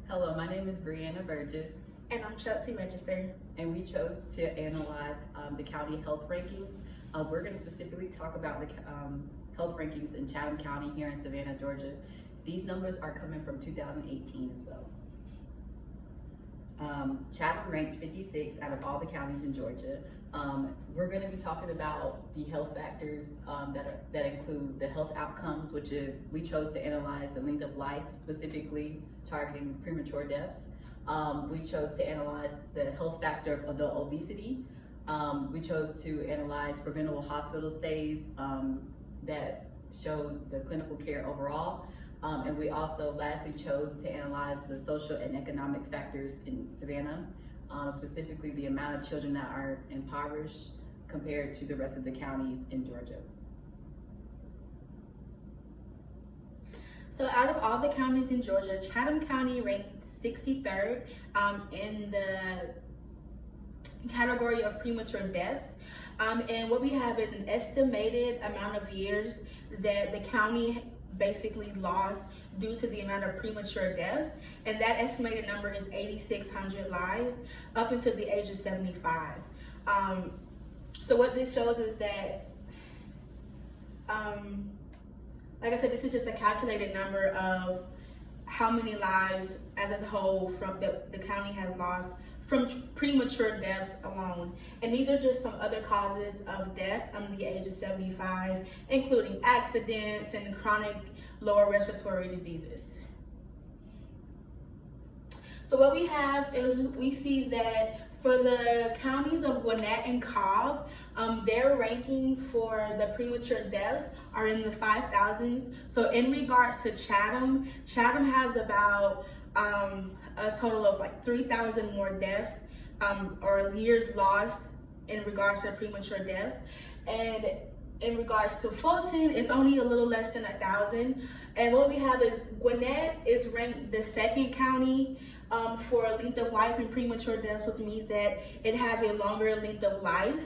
Hello, my name is Brianna Burgess, And I'm Chelsea Register. and we chose to analyze the county health rankings. We're going to specifically talk about the health rankings in Chatham County here in Savannah, Georgia. These numbers are coming from 2018 as well. Chatham ranked 56 out of all the counties in Georgia. We're going to be talking about the health factors that include the health outcomes, which we chose to analyze the length of life, specifically targeting premature deaths. We chose to analyze the health factor of adult obesity. We chose to analyze preventable hospital stays that show the clinical care overall. And we also lastly chose to analyze the social and economic factors in Savannah, specifically the amount of children that are impoverished compared to the rest of the counties in Georgia. So out of all the counties in Georgia, Chatham County ranked 63rd in the category of premature deaths. And what we have is an estimated amount of years that the county basically lost due to the amount of premature deaths, and that estimated number is 8,600 lives up until the age of 75. So what this shows is that, like I said, this is just a calculated number of how many lives as a whole from the county has lost from premature deaths alone. And these are just some other causes of death under the age of 75, including accidents and chronic lower respiratory diseases. So what we have is we see that for the counties of Gwinnett and Cobb, their rankings for the premature deaths are in the 5,000s. So in regards to Chatham, Chatham has about a total of like 3,000 more deaths or years lost in regards to premature deaths. And in regards to Fulton, it's only a little less than 1,000. And what we have is Gwinnett is ranked the second county for length of life and premature deaths, which means that it has a longer length of life.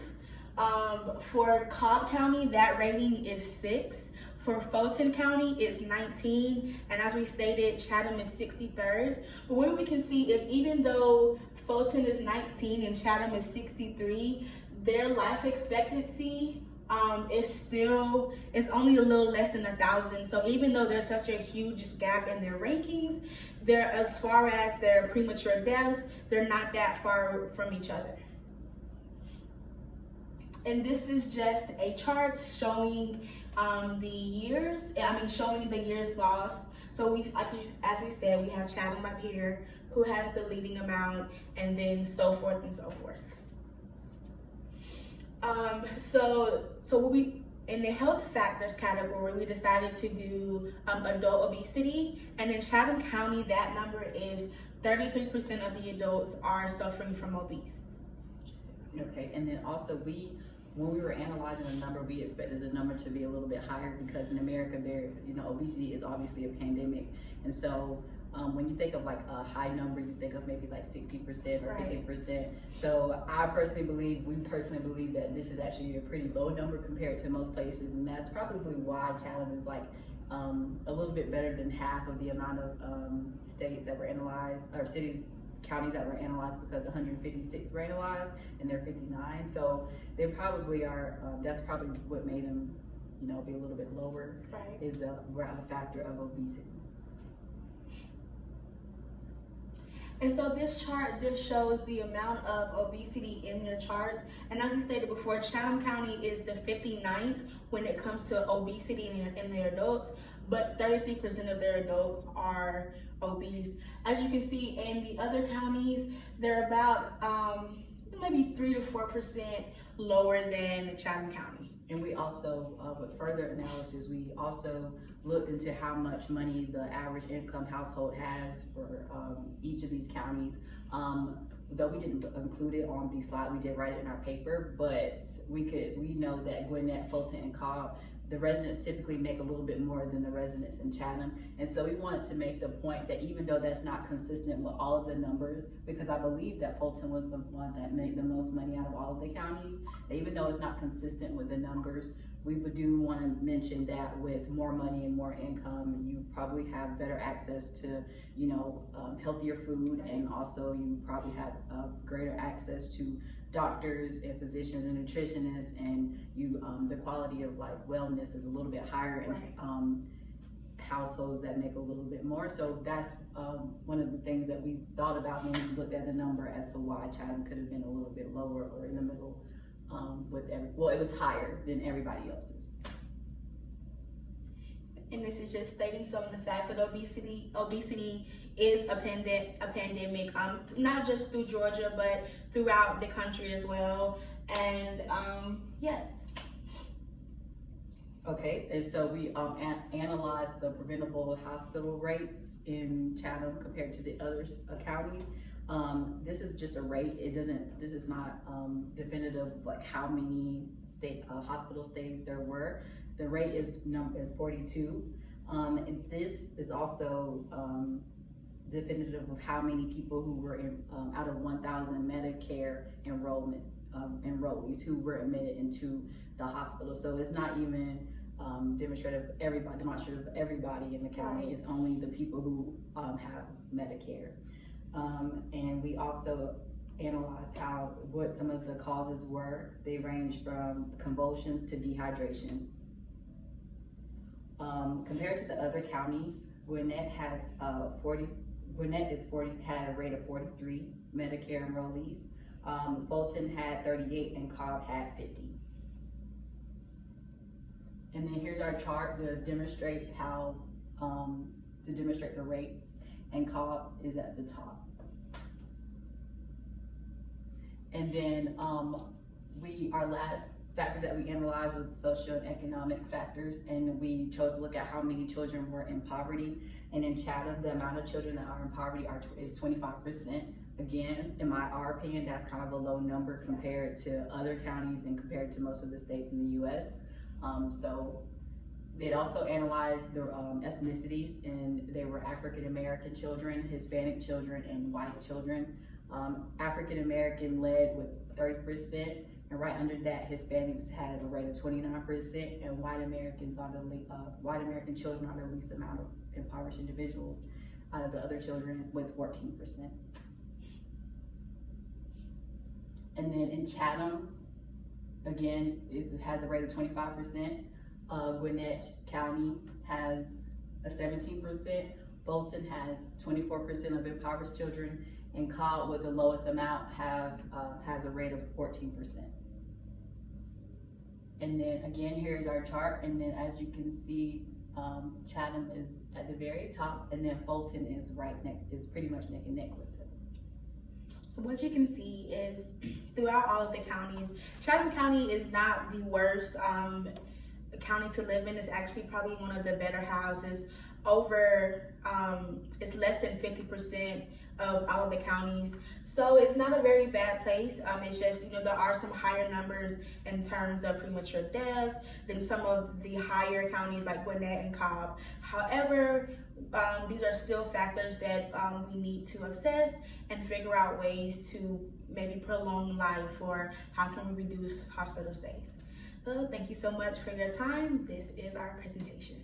For Cobb County, that rating is 6. For Fulton County, it's 19, and as we stated, Chatham is 63rd. But what we can see is even though Fulton is 19 and Chatham is 63, their life expectancy is only a little less than 1,000. So even though there's such a huge gap in their rankings, as far as their premature deaths, they're not that far from each other. And this is just a chart showing showing the years lost. So as we said, we have Chatham up here, who has the leading amount, and then so forth and so forth. In the health factors category, we decided to do adult obesity, and in Chatham County, that number is 33% of the adults are suffering from obese. Okay, and then also when we were analyzing the number, we expected the number to be a little bit higher because in America, obesity is obviously a pandemic, and so when you think of like a high number, you think of maybe like 60% or 50%. So we personally believe that this is actually a pretty low number compared to most places, and that's probably why Chatham is like a little bit better than half of the amount of states that were analyzed, or counties that were analyzed, because 156 were analyzed and they're 59. So they probably are, that's probably what made them, be a little bit lower, is the factor of obesity. And so this chart just shows the amount of obesity in their charts. And as we stated before, Chatham County is the 59th when it comes to obesity in their adults, but 33% of their adults are obese. As you can see in the other counties, they're about maybe 3 to 4% lower than Chatham County. And we also, with further analysis, we also looked into how much money the average income household has for each of these counties. Though we didn't include it on the slide, we did write it in our paper, but we know that Gwinnett, Fulton, and Cobb, the residents typically make a little bit more than the residents in Chatham. And so we wanted to make the point that even though that's not consistent with all of the numbers, because I believe that Fulton was the one that made the most money out of all of the counties, even though it's not consistent with the numbers, we do want to mention that with more money and more income, you probably have better access to, healthier food, and also you probably have greater access to doctors and physicians and nutritionists, and the quality of like wellness is a little bit higher in households that make a little bit more. So that's one of the things that we thought about when we looked at the number as to why Chatham could have been a little bit lower or in the middle it was higher than everybody else's. And this is just stating some of the facts that obesity is a pandemic, not just through Georgia, but throughout the country as well. And yes. Okay, and so we analyzed the preventable hospital rates in Chatham compared to the other counties. This is just a rate. This is not definitive like how many hospital stays there were. The rate is 42. And this is also definitive of how many people who were out of 1,000 Medicare enrollees who were admitted into the hospital. So it's not even demonstrative of everybody in the county. It's only the people who have Medicare. And we also analyzed what some of the causes were. They range from convulsions to dehydration. Compared to the other counties, Gwinnett had a rate of 43 Medicare enrollees. Fulton had 38 and Cobb had 50. And then here's our chart to demonstrate the rates, and Cobb is at the top. And then our last factor that we analyzed was the social and economic factors, and we chose to look at how many children were in poverty. And in Chatham, the amount of children that are in poverty is 25%. Again, in our opinion, that's kind of a low number compared to other counties and compared to most of the states in the U.S. So it also analyzed the ethnicities, and they were African American children, Hispanic children, and white children. African American led with 30%, and right under that, Hispanics had a rate of 29%, and white American children are the least amount of impoverished individuals out of the other children with 14%. And then in Chatham, again, it has a rate of 25%. Gwinnett County has a 17%. Fulton has 24% of impoverished children, and Cobb, with the lowest amount, has a rate of 14%. And then again, here's our chart, and then as you can see, Chatham is at the very top, and then Fulton is pretty much neck and neck with it. So what you can see is throughout all of the counties, Chatham County is not the worst county to live in. It's actually probably one of the better houses. It's less than 50% of all of the counties. So it's not a very bad place. It's just, there are some higher numbers in terms of premature deaths than some of the higher counties like Gwinnett and Cobb. However, these are still factors that we need to assess and figure out ways to maybe prolong life, or how can we reduce hospital stays. So thank you so much for your time. This is our presentation.